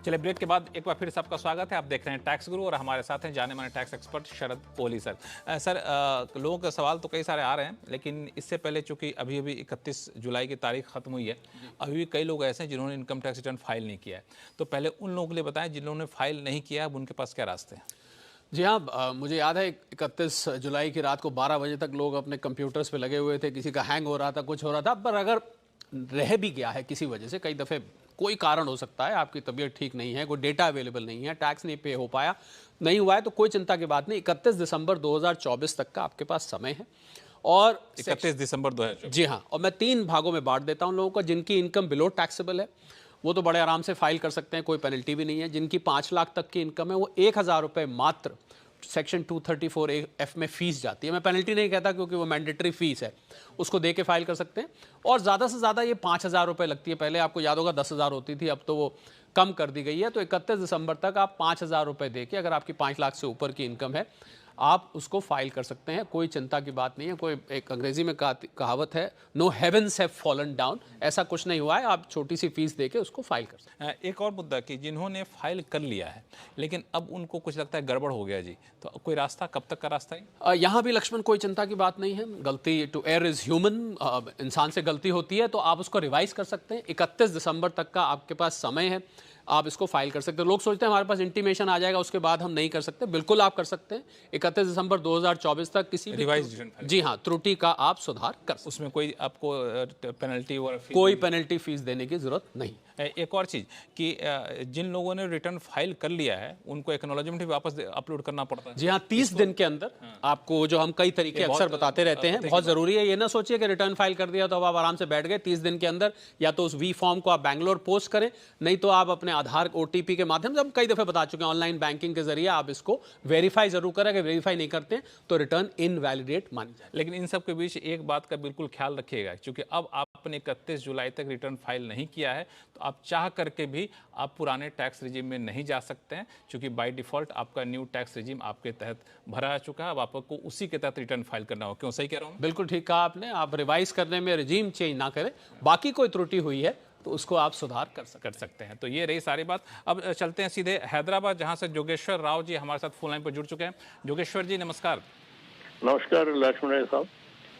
चलिए ब्रेक के बाद एक बार फिर से आपका स्वागत है। आप देख रहे हैं टैक्स गुरु और हमारे साथ हैं जाने माने टैक्स एक्सपर्ट शरद कोहली सर। लोगों के सवाल तो कई सारे आ रहे हैं, लेकिन इससे पहले चूंकि अभी अभी 31 जुलाई की तारीख खत्म हुई है, अभी भी कई लोग ऐसे हैं जिन्होंने इनकम टैक्स रिटर्न फाइल नहीं किया है। तो पहले उन लोगों के लिए बताएं जिन्होंने फाइल नहीं किया है, उनके पास क्या रास्ते हैं? जी हाँ, मुझे याद है 31 जुलाई की रात को 12 बजे तक लोग अपने कंप्यूटर्स पे लगे हुए थे। किसी का हैंग हो रहा था, कुछ हो रहा था। पर अगर रह भी गया है किसी वजह से, कई दफ़े कोई कारण हो सकता है, आपकी तबीयत ठीक नहीं है, कोई डेटा अवेलेबल नहीं है, टैक्स नहीं पे हो पाया, नहीं हुआ है, तो कोई चिंता की बात नहीं। 31 दिसंबर 2024 तक का आपके पास समय है। और 31 दिसंबर 2024। जी हाँ, और मैं 3 भागों में बांट देता हूँ लोगों को। जिनकी इनकम बिलो टैक्सेबल है वो तो बड़े आराम से फाइल कर सकते हैं, कोई पेनल्टी भी नहीं है। जिनकी 5 लाख तक की इनकम है वो 1,000 रुपये मात्र सेक्शन 234F में फीस जाती है। मैं पेनल्टी नहीं कहता क्योंकि वो मैंडेटरी फीस है, उसको दे के फाइल कर सकते हैं। और ज़्यादा से ज़्यादा ये 5,000 रुपये लगती है। पहले आपको याद होगा 10,000 होती थी, अब तो वो कम कर दी गई है। तो 31 दिसंबर तक आप 5,000 रुपये दे के, अगर आपकी 5 लाख से ऊपर की इनकम है, आप उसको फाइल कर सकते हैं। कोई चिंता की बात नहीं है। कोई एक अंग्रेजी में कहावत है, no heavens have fallen down, ऐसा कुछ नहीं हुआ है। आप छोटी सी फीस देके उसको फाइल कर सकते हैं। एक और मुद्दा कि जिन्होंने फाइल कर लिया है लेकिन अब उनको कुछ लगता है गड़बड़ हो गया जी, तो कोई रास्ता, कब तक का रास्ता है? यहाँ भी लक्ष्मण कोई चिंता की बात नहीं है। गलती, टू एयर इज ह्यूमन, इंसान से गलती होती है, तो आप उसको रिवाइज कर सकते हैं। 31 दिसंबर तक का आपके पास समय है, आप इसको फाइल कर सकते हैं। लोग सोचते हैं हमारे पास इंटीमेशन आ जाएगा उसके बाद हम नहीं कर सकते। बिल्कुल आप कर सकते हैं। 31 दिसंबर 2024 तक किसी रिवाइज, जी हाँ, त्रुटि का आप सुधार कर सकते हैं। उसमें कोई आपको पेनल्टी और कोई पेनल्टी फीस देने की जरूरत नहीं। एक और चीज़ कि जिन लोगों ने रिटर्न फाइल कर लिया है उनको एक्नॉलेजमेंट भी वापस अपलोड करना पड़ता है। जी हाँ, 30 दिन के अंदर आपको, जो हम कई तरीके अक्सर बताते रहते हैं, बहुत ज़रूरी है। ये ना सोचिए कि रिटर्न फाइल कर दिया तो अब आप आराम से बैठ गए। 30 दिन के अंदर या तो उस वी फॉर्म को आप बैंगलोर पोस्ट करें, नहीं तो आप अपने आधार OTP के माध्यम से, हम कई दफ़े बता चुके हैं, ऑनलाइन बैंकिंग के जरिए आप इसको वेरीफाई जरूर करें। अगर वेरीफाई नहीं करते हैं तो रिटर्न इनवैलिडेट मानी जाए। लेकिन इन सब के बीच एक बात का बिल्कुल ख्याल रखिएगा, क्योंकि अब आपने 31 जुलाई तक रिटर्न फाइल नहीं किया है तो आप चाह करके भी आप पुराने टैक्स रिजीम में नहीं जा सकते हैं, क्योंकि बाय डिफॉल्ट आपका न्यू टैक्स रिजीम आपके तहत भरा चुका है। अब आपको उसी के तहत रिटर्न फाइल करना हो। क्यों, सही कह रहा हूँ? बिल्कुल ठीक कहा आपने। आप रिवाइज करने में रिजीम चेंज ना करें, बाकी कोई त्रुटि हुई है तो उसको आप सुधार कर सकते हैं। तो ये रही सारी बात। अब चलते हैं सीधे हैदराबाद, जहां से जोगेश्वर राव जी हमारे साथ फोन लाइन पर जुड़ चुके हैं। जोगेश्वर जी नमस्कार। नमस्कार लक्ष्मण साहब,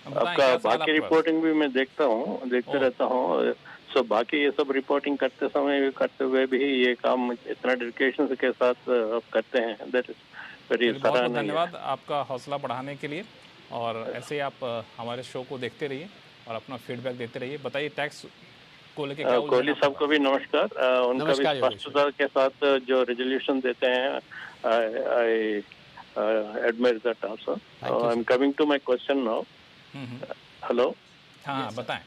आपका बाकी रिपोर्टिंग भी मैं देखते रहता हूँ। सो बाकी ये सब रिपोर्टिंग करते हुए भी ये काम इतना डेडिकेशन के साथ आप करते हैं, दैट इज वेरी बहुत धन्यवाद आपका हौसला बढ़ाने के लिए। और ऐसे ही आप हमारे शो को देखते रहिए और अपना फीडबैक देते रहिए। बताइए टैक्स को लेके क्या? कोहली साहब को भी नमस्कार। उनका भी स्पष्टता के साथ जो रेजोल्यूशन देते हैं, आई admire that also. I'm coming to my question now. Hello. हाँ, बताएं।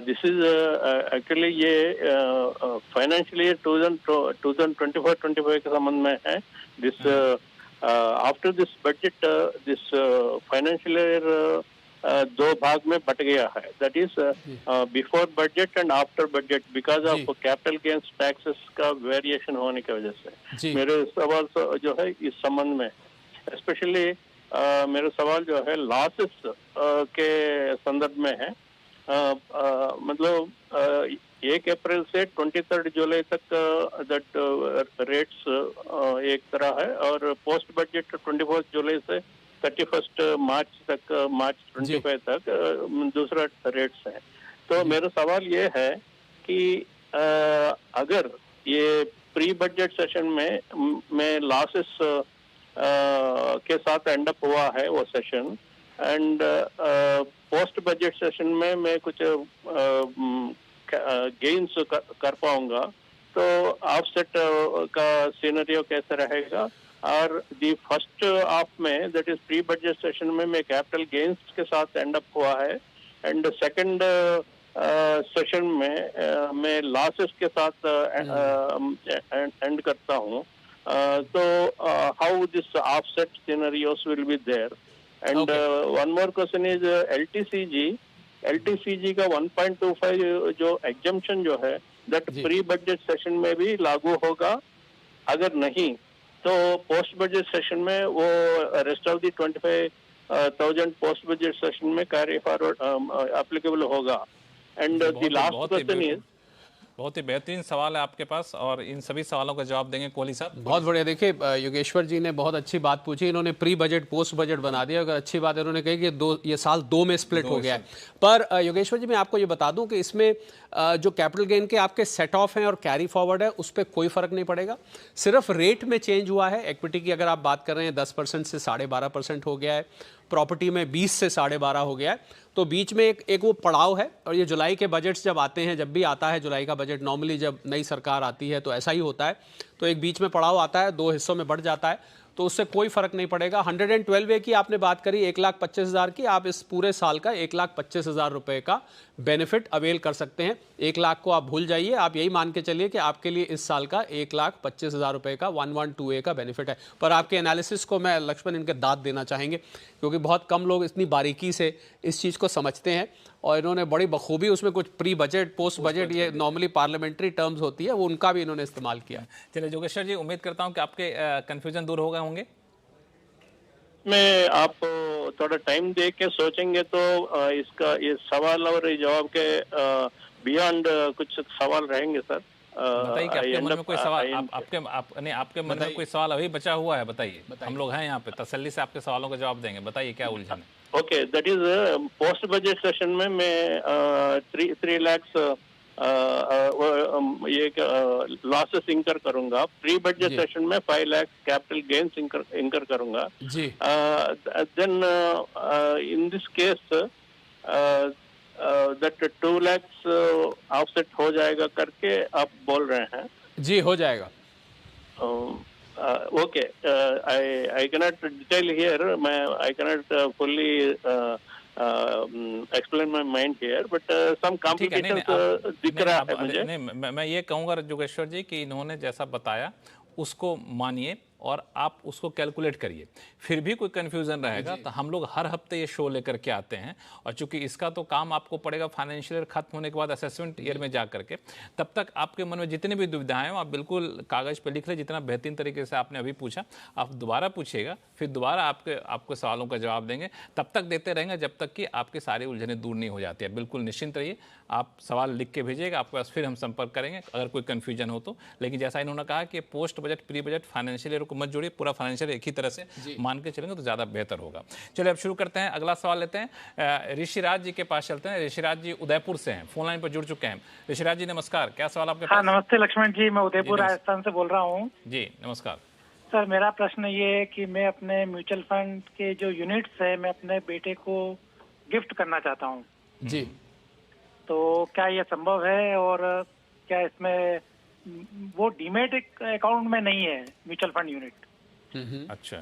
This is actually ये financial year 2024-25 के संबंध में है। This after this budget, this financial year दो भाग में बट गया है। That is before budget and after budget, because of capital gains taxes का वेरिएशन होने की वजह से। मेरे सवाल जो है इस संबंध में, स्पेशली मेरा सवाल जो है लॉसेस के संदर्भ में है। मतलब 1 अप्रैल से 23 जुलाई तक दैट रेट्स एक तरह है, और पोस्ट बजट 24 जुलाई से 31 मार्च तक, मार्च 25 तक दूसरा रेट्स है। तो मेरा सवाल ये है कि अगर ये प्री बजट सेशन में लॉसेस के साथ एंड अप हुआ है वो session, and post budget session में मैं कुछ गेन्स कर पाऊंगा, तो ऑफसेट का सिनेरियो कैसे रहेगा? और दी फर्स्ट हाफ में, that is pre budget session में, मैं कैपिटल गेन्स के साथ एंड अप हुआ है, एंड सेकंड सेशन में मैं लॉसेस के साथ एंड करता हूँ। तो how this offset scenarios will be there? And one more question is LTCG का 1.25 जो एग्जम्पशन जो है, दैट प्री बजट सेशन में भी लागू होगा? अगर नहीं तो पोस्ट बजट सेशन में वो rest of the 25,000 post budget session में कैरी फॉरवर्ड एप्लीकेबल होगा? And the last question is, बहुत ही बेहतरीन सवाल है आपके पास और इन सभी सवालों का जवाब देंगे कोहली साहब। बहुत बढ़िया। देखिए योगेश्वर जी ने बहुत अच्छी बात पूछी, इन्होंने प्री बजट पोस्ट बजट बना दिया। अगर अच्छी बात है, इन्होंने कही कि ये साल दो में स्प्लिट हो गया है। पर योगेश्वर जी मैं आपको ये बता दूं कि इसमें जो कैपिटल गेन के आपके सेट ऑफ हैं और कैरी फॉरवर्ड है उस पर कोई फर्क नहीं पड़ेगा, सिर्फ रेट में चेंज हुआ है। इक्विटी की अगर आप बात कर रहे हैं 10% से 12.5% हो गया है, प्रॉपर्टी में 20 से 12.5 हो गया है। तो बीच में एक वो पड़ाव है। और ये जुलाई के बजट्स जब आते हैं, जब भी आता है जुलाई का बजट, नॉर्मली जब नई सरकार आती है तो ऐसा ही होता है, तो एक बीच में पड़ाव आता है, 2 हिस्सों में बढ़ जाता है, तो उससे कोई फर्क नहीं पड़ेगा। 112A की आपने बात करी, 1,25,000 की, आप इस पूरे साल का 1,25,000 रुपए का बेनिफिट अवेल कर सकते हैं। 1 लाख को आप भूल जाइए, आप यही मान के चलिए कि आपके लिए इस साल का 1,25,000 रुपए का 112A का बेनिफिट है। पर आपके एनालिसिस को मैं लक्ष्मण इनके दाद देना चाहेंगे, क्योंकि बहुत कम लोग इतनी बारीकी से इस चीज़ को समझते हैं और इन्होंने बड़ी बखूबी उसमें कुछ प्री बजट पोस्ट बजट, ये नॉर्मली पार्लियामेंट्री टर्म्स होती है, वो उनका भी इन्होंने इस्तेमाल किया। चलिए योगेश्वर जी, उम्मीद करता हूं कि आपके कंफ्यूजन दूर हो गए होंगे। में आप थोड़ा टाइम दे के सोचेंगे तो इसका ये सवाल और ये जवाब के बियॉन्ड कुछ सवाल रहेंगे सर। बताइए कि आपके मन में कोई सवाल, आपके मन में कोई सवाल अभी बचा हुआ है, बताइए। हम लोग हैं यहाँ पे, तसल्ली से आपके सवालों का जवाब देंगे। बताइए क्या उलझन है। Okay, that is post budget session में मैं 3 लाख ये लॉसेस इंकर करूंगा। प्री बजट सेशन में 5 लाख कैपिटल गेन्स इंकर करूंगा जी। Then in this case that 2 lakhs offset हो जाएगा करके आप बोल रहे हैं जी? हो जाएगा। Okay, I cannot detail here. I cannot fully explain my mind here, but some complications दिख रहा है मुझे। नहीं, मैं ये कहूँगा जोगेश्वर जी कि इन्होंने जैसा बताया उसको मानिए और आप उसको कैलकुलेट करिए। फिर भी कोई कन्फ्यूज़न रहेगा तो हम लोग हर हफ्ते ये शो लेकर के आते हैं, और चूंकि इसका तो काम आपको पड़ेगा फाइनेंशियल ईयर खत्म होने के बाद असेसमेंट ईयर में जा करके, तब तक आपके मन में जितनी भी दुविधाएं हो आप बिल्कुल कागज़ पे लिख लें। जितना बेहतरीन तरीके से आपने अभी पूछा, आप दोबारा पूछिएगा, फिर दोबारा आपको सवालों का जवाब देंगे। तब तक देते रहेंगे जब तक कि आपकी सारी उलझनें दूर नहीं हो जाती है। बिल्कुल निश्चिंत रहिए, आप सवाल लिख के भेजिएगा, आपके पास फिर हम संपर्क करेंगे अगर कोई कन्फ्यूजन हो तो। लेकिन जैसा इन्होंने कहा कि post budget pre budget financial year को मत जोड़िए, पूरा फाइनेंशियल एक ही तरह से मान के चलेंगे तो ज़्यादा बेहतर होगा। चलिए अब शुरू करते हैं, अगला सवाल लेते हैं। ऋषिराज जी के पास चलते हैं। ऋषिराज जी उदयपुर से हैं, फोन लाइन पर जुड़ चुके हैं। ऋषिराज जी नमस्कार, क्या सवाल आपके पास? नमस्ते लक्ष्मण जी, मैं उदयपुर राजस्थान से बोल रहा हूँ। जी नमस्कार सर, मेरा प्रश्न ये है कि मैं अपने म्यूचुअल फंड के जो यूनिट्स है मैं अपने बेटे को गिफ्ट करना चाहता हूँ जी। तो क्या ये संभव है, और क्या इसमें वो डीमेट अकाउंट में नहीं है म्यूचुअल फंड यूनिट? अच्छा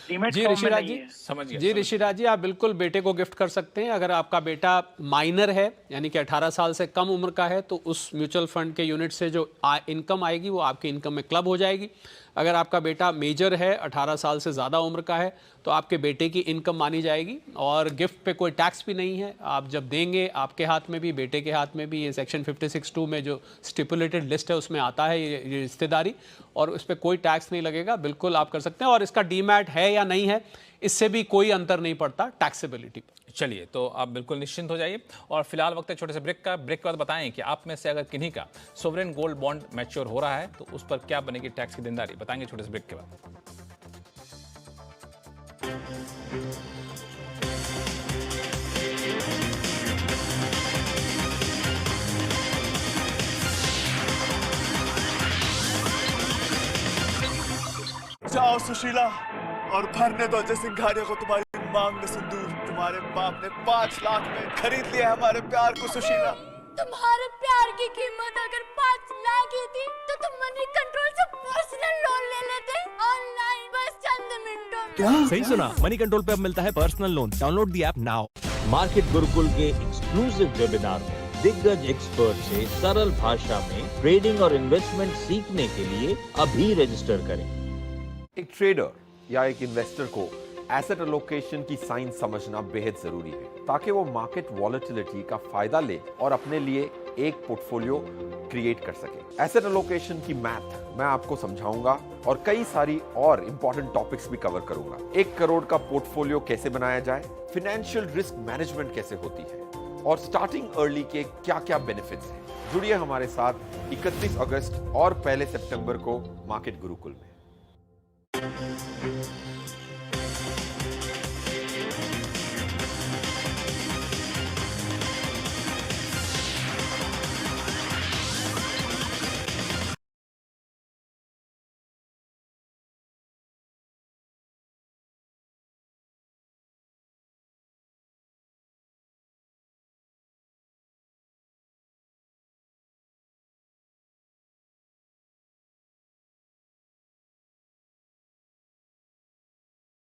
जी ऋषिराज जी, समझ गया। जी ऋषिराज जी, आप बिल्कुल बेटे को गिफ्ट कर सकते हैं। अगर आपका बेटा माइनर है, यानी कि 18 साल से कम उम्र का है, तो उस म्यूचुअल फंड के यूनिट से जो इनकम आएगी वो आपकी इनकम में क्लब हो जाएगी। अगर आपका बेटा मेजर है, 18 साल से ज़्यादा उम्र का है, तो आपके बेटे की इनकम मानी जाएगी और गिफ्ट पे कोई टैक्स भी नहीं है। आप जब देंगे, आपके हाथ में भी बेटे के हाथ में भी ये सेक्शन 56(2) में जो स्टिपुलेटेड लिस्ट है उसमें आता है ये रिश्तेदारी, और उस पर कोई टैक्स नहीं लगेगा। बिल्कुल आप कर सकते हैं, और इसका डीमैट है या नहीं है इससे भी कोई अंतर नहीं पड़ता टैक्सेबिलिटी पर। चलिए तो आप बिल्कुल निश्चिंत हो जाइए। और फिलहाल वक्त है छोटे से ब्रेक का। ब्रेक के बाद बताएं कि आप में से अगर किन्हीं का सोवरेन गोल्ड बॉन्ड मैच्योर हो रहा है तो उस पर क्या बनेगी टैक्स की देनदारी, बताएंगे छोटे से ब्रेक के बाद। जाओ सुशीला और भरने दो अजय सिंघानिया को तुम्हारी मांग में सिंदूर। तुम्हारे बाप ने 5 लाख में खरीद लिया हमारे प्यार को सुशीला। तुम्हारे प्यार की कीमत अगर 5 लाख ही थी तो तुम मनी कंट्रोल से पर्सनल लोन ले लेते ऑनलाइन बस चंद मिनटों में। क्या सही सुना, मनी कंट्रोल पे अब मिलता है personal loan. Download the app now. Market Gurukul के एक्सक्लूसिव वेबिनार में दिग्गज एक्सपर्ट से सरल भाषा में ट्रेडिंग और इन्वेस्टमेंट सीखने के लिए अभी रजिस्टर करें। एक ट्रेडर या एक इन्वेस्टर को एसेट एलोकेशन की साइंस समझना बेहद जरूरी है ताकि वो मार्केट वॉलेटिलिटी का फायदा ले और अपने लिए एक पोर्टफोलियो क्रिएट कर सके। एसेट एलोकेशन की मैथ मैं आपको समझाऊंगा और कई सारी और इंपॉर्टेंट टॉपिक्स भी कवर करूंगा। 1 करोड़ का पोर्टफोलियो कैसे बनाया जाए, फाइनेंशियल रिस्क मैनेजमेंट कैसे होती है और स्टार्टिंग अर्ली के क्या क्या बेनिफिट्स हैं। जुड़िए हमारे साथ 31 अगस्त और 1 सितंबर को मार्केट गुरुकुल में।